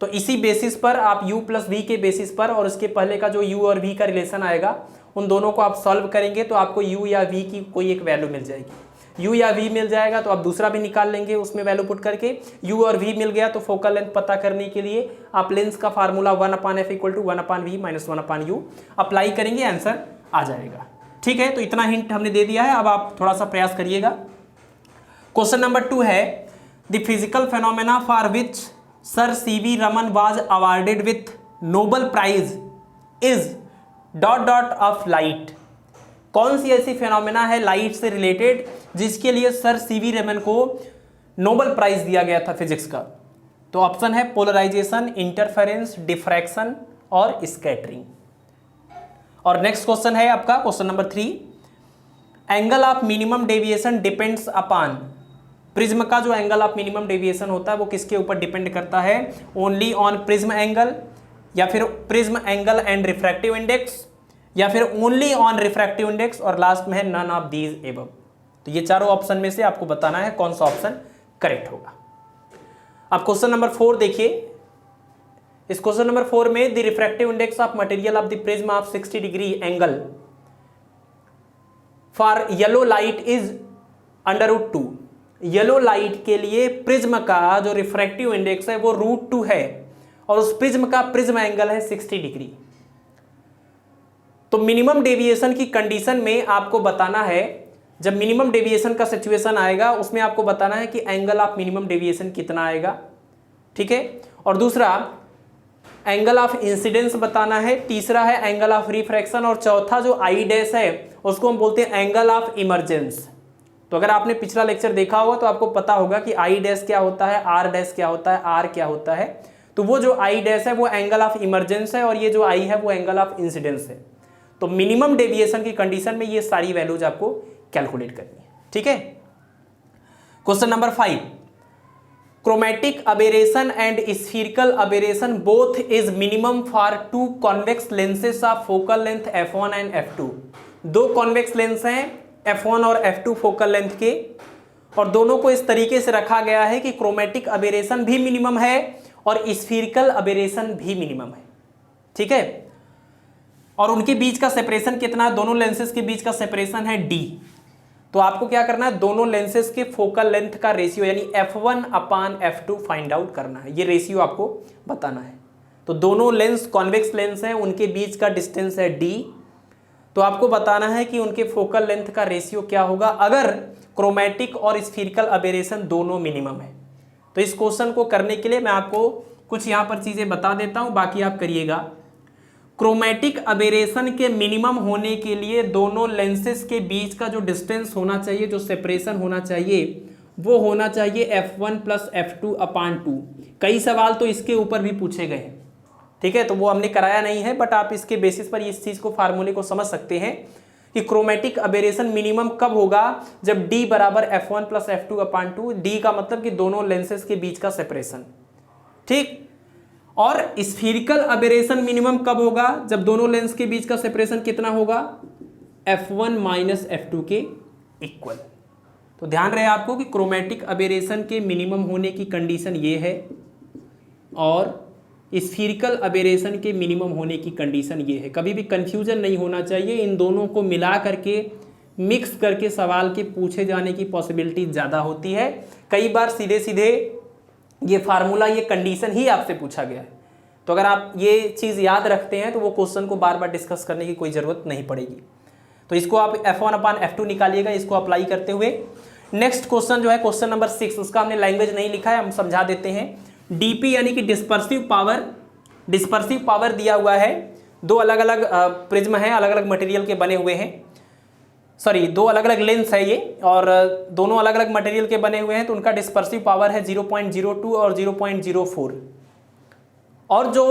तो इसी बेसिस पर आप u प्लस v के बेसिस पर और उसके पहले का जो u और v का रिलेशन आएगा उन दोनों को आप सॉल्व करेंगे तो आपको u या v की कोई एक वैल्यू मिल जाएगी। u या v मिल जाएगा तो आप दूसरा भी निकाल लेंगे उसमें वैल्यू पुट करके। u और v मिल गया तो फोकल लेंथ पता करने के लिए आप लेंस का formula 1/f = 1/v - 1/u apply करेंगे, आंसर आ जाएगा। ठीक है, तो इतना हिंट हमने दे दिया है, अब आप थोड़ा सा प्रयास करिएगा। क्वेश्चन नंबर 2 है the physical phenomena for which sir C V Raman was awarded with Nobel prize is ... of light. कौन सी ऐसी फेनोमेना है लाइट से रिलेटेड जिसके लिए सर सीवी रमन को नोबेल प्राइज दिया गया था फिजिक्स का? तो ऑप्शन है पोलराइजेशन, इंटरफेरेंस, डिफ्रैक्शन और स्कैटरिंग। और नेक्स्ट क्वेश्चन है आपका question number 3, angle of minimum deviation depends upon. Prism का जो एंगल ऑफ मिनिमम डेविएशन होता है वो किसके ऊपर डिपेंड करता है? ओनली ऑन प्रिज्म एंगल, या फिर prism angle and refractive index, या फिर ओनली ऑन रिफ्रैक्टिव इंडेक्स, और लास्ट में है नन ऑफ दीज एबव। तो ये चारों ऑप्शन में से आपको बताना है कौन सा ऑप्शन करेक्ट होगा। अब क्वेश्चन नंबर 4 देखिए। इस क्वेश्चन नंबर 4 में the refractive index of material of the prism of 60 degree angle for yellow light is √2। Yellow light के लिए प्रिज्म का जो रिफ्रैक्टिव इंडेक्स है वो √2 है और उस प्रिज्म का प्रिज्म एंगल है 60 डिग्री। तो मिनिमम डेविएशन की कंडीशन में आपको बताना है, जब मिनिमम डेविएशन का सिचुएशन आएगा उसमें आपको बताना है कि एंगल ऑफ मिनिमम डेविएशन कितना आएगा। ठीक है, और दूसरा एंगल ऑफ इंसिडेंस बताना है, तीसरा है एंगल ऑफ रिफ्रैक्शन, और चौथा जो आई डैश है उसको हम बोलते हैं एंगल ऑफ इमर्जेंस। तो अगर आपने पिछला लेक्चर देखा होगा तो आपको पता होगा कि आई डैश क्या होता है, आर डैश क्या होता है, आर क्या होता है। तो वो जो आई डैश है वो एंगल ऑफ इमर्जेंस है और ये जो आई है वो एंगल ऑफ इंसिडेंस है। तो मिनिमम डेविएशन की कंडीशन में ये सारी वैल्यूज आपको कैलकुलेट करनी है। ठीक है, question number 5, chromatic aberration and spherical aberration both is minimum for 2 convex lenses of focal length f1 and f2। दो कॉन्वेक्स लेंस हैं f1 और f2 फोकल लेंथ के, और दोनों को इस तरीके से रखा गया है कि क्रोमेटिक अबेरेशन भी मिनिमम है और स्फीरिकल अबेरेशन भी मिनिमम है। ठीक है, और उनके बीच का सेपरेशन कितना है? दोनों लेंसेज के बीच का सेपरेशन है d। तो आपको क्या करना है, दोनों लेंसेज के फोकल लेंथ का रेशियो यानी f1/f2 फाइंड आउट करना है। ये रेशियो आपको बताना है। तो दोनों लेंस कॉन्वेक्स लेंस हैं, उनके बीच का डिस्टेंस है d। तो आपको बताना है कि उनके फोकल लेंथ का रेशियो क्या होगा अगर क्रोमेटिक और स्फीरिकल अबेरेशन दोनों मिनिमम है। तो इस क्वेश्चन को करने के लिए मैं आपको कुछ यहाँ पर चीज़ें बता देता हूँ, बाकी आप करिएगा। क्रोमेटिक अबेरेशन के मिनिमम होने के लिए दोनों लेंसेज के बीच का जो डिस्टेंस होना चाहिए, जो सेपरेशन होना चाहिए, वो होना चाहिए f1 + f2/2। कई सवाल तो इसके ऊपर भी पूछे गए हैं। ठीक है, तो वो हमने कराया नहीं है, बट आप इसके बेसिस पर इस चीज़ को फार्मूले को समझ सकते हैं कि क्रोमेटिक अबेरेशन मिनिमम कब होगा, जब d = f1 + f2/2। d का मतलब कि दोनों लेंसेज के बीच का सेपरेशन। ठीक, और स्फीरिकल अबेरेशन मिनिमम कब होगा, जब दोनों लेंस के बीच का सेपरेशन कितना होगा, f1 - f2 के इक्वल। तो ध्यान रहे आपको कि क्रोमेटिक अबेरेशन के मिनिमम होने की कंडीशन ये है और स्फीरिकल अबेरेशन के मिनिमम होने की कंडीशन ये है। कभी भी कंफ्यूजन नहीं होना चाहिए, इन दोनों को मिला करके मिक्स करके सवाल के पूछे जाने की पॉसिबिलिटी ज़्यादा होती है। कई बार सीधे सीधे ये फार्मूला, ये कंडीशन ही आपसे पूछा गया है। तो अगर आप ये चीज़ याद रखते हैं तो वो क्वेश्चन को बार बार डिस्कस करने की कोई ज़रूरत नहीं पड़ेगी। तो इसको आप f1/f2 निकालिएगा, इसको अप्लाई करते हुए। नेक्स्ट क्वेश्चन जो है क्वेश्चन नंबर 6, उसका हमने लैंग्वेज नहीं लिखा है, हम समझा देते हैं। dp यानी कि डिस्पर्सिव पावर दिया हुआ है दो अलग अलग प्रिज्म हैं, अलग अलग मटेरियल के बने हुए हैं, सॉरी दो अलग अलग लेंस है ये, और दोनों अलग अलग मटेरियल के बने हुए हैं, तो उनका डिस्पर्सिव पावर है 0.02 और 0.04। और जो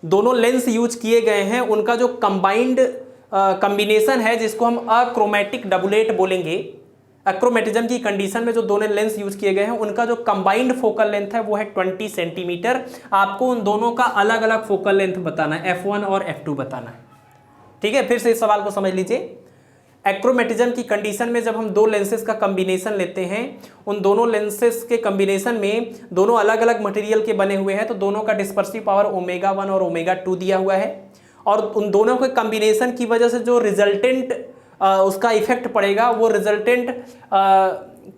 दोनों लेंस यूज किए गए हैं उनका जो कंबाइंड कॉम्बिनेशन है, जिसको हम अक्रोमेटिक डबलेट बोलेंगे, अक्रोमेटिज्म की कंडीशन में जो दोनों लेंस यूज किए गए हैं उनका जो कंबाइंड फोकल लेंथ है वो है 20 सेंटीमीटर। आपको उन दोनों का अलग अलग फोकल लेंथ बताना है, F1 और F2 बताना है। ठीक है, फिर से इस सवाल को समझ लीजिए। एक्रोमेटिज्म की कंडीशन में जब हम दो लेंसेज का कॉम्बिनेशन लेते हैं, उन दोनों लेंसेज के कॉम्बिनेशन में दोनों अलग अलग मटेरियल के बने हुए हैं, तो दोनों का डिस्पर्सिव पावर ω1 और ω2 दिया हुआ है, और उन दोनों के कॉम्बिनेशन की वजह से जो रिजल्टेंट उसका इफेक्ट पड़ेगा, वो रिजल्टेंट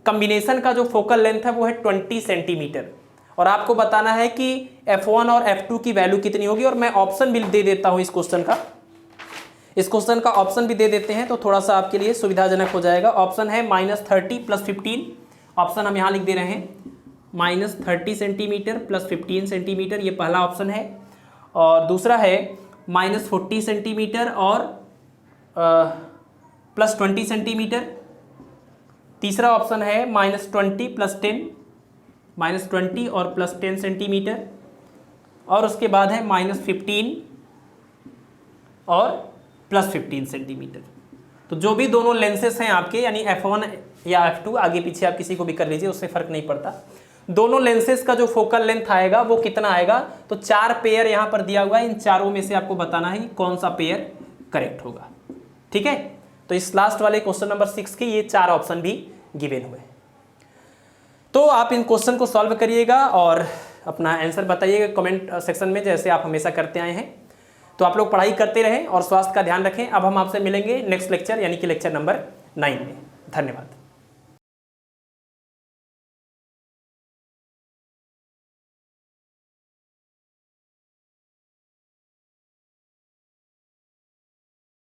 कॉम्बिनेशन का जो फोकल लेंथ है वो है 20 सेंटीमीटर। और आपको बताना है कि F1 और F2 की वैल्यू कितनी होगी। और मैं ऑप्शन भी दे देता हूँ इस क्वेश्चन का, इस क्वेश्चन का ऑप्शन भी दे देते हैं तो थोड़ा सा आपके लिए सुविधाजनक हो जाएगा। ऑप्शन है -30 + 15, ऑप्शन हम यहाँ लिख दे रहे हैं -30 सेंटीमीटर + 15 सेंटीमीटर, ये पहला ऑप्शन है। और दूसरा है -40 सेंटीमीटर और +20 सेंटीमीटर। तीसरा ऑप्शन है -20 + 10, -20 और +10 सेंटीमीटर। और उसके बाद है -15 और +15 सेंटीमीटर। तो जो भी दोनों लेंसेस हैं आपके, यानी F1 या F2, आगे पीछे आप किसी को भी कर लीजिए, उससे फर्क नहीं पड़ता, दोनों लेंसेस का जो फोकल लेंथ आएगा वो कितना आएगा। तो 4 पेयर यहाँ पर दिया हुआ है, इन चारों में से आपको बताना है कौन सा पेयर करेक्ट होगा। ठीक है, तो इस लास्ट वाले क्वेश्चन नंबर 6 के ये 4 ऑप्शन भी गिवन हुए। तो आप इन क्वेश्चन को सॉल्व करिएगा और अपना आंसर बताइएगा कमेंट सेक्शन में, जैसे आप हमेशा करते आए हैं। तो आप लोग पढ़ाई करते रहें और स्वास्थ्य का ध्यान रखें। अब हम आपसे मिलेंगे नेक्स्ट लेक्चर, यानी कि लेक्चर नंबर 9 में। धन्यवाद।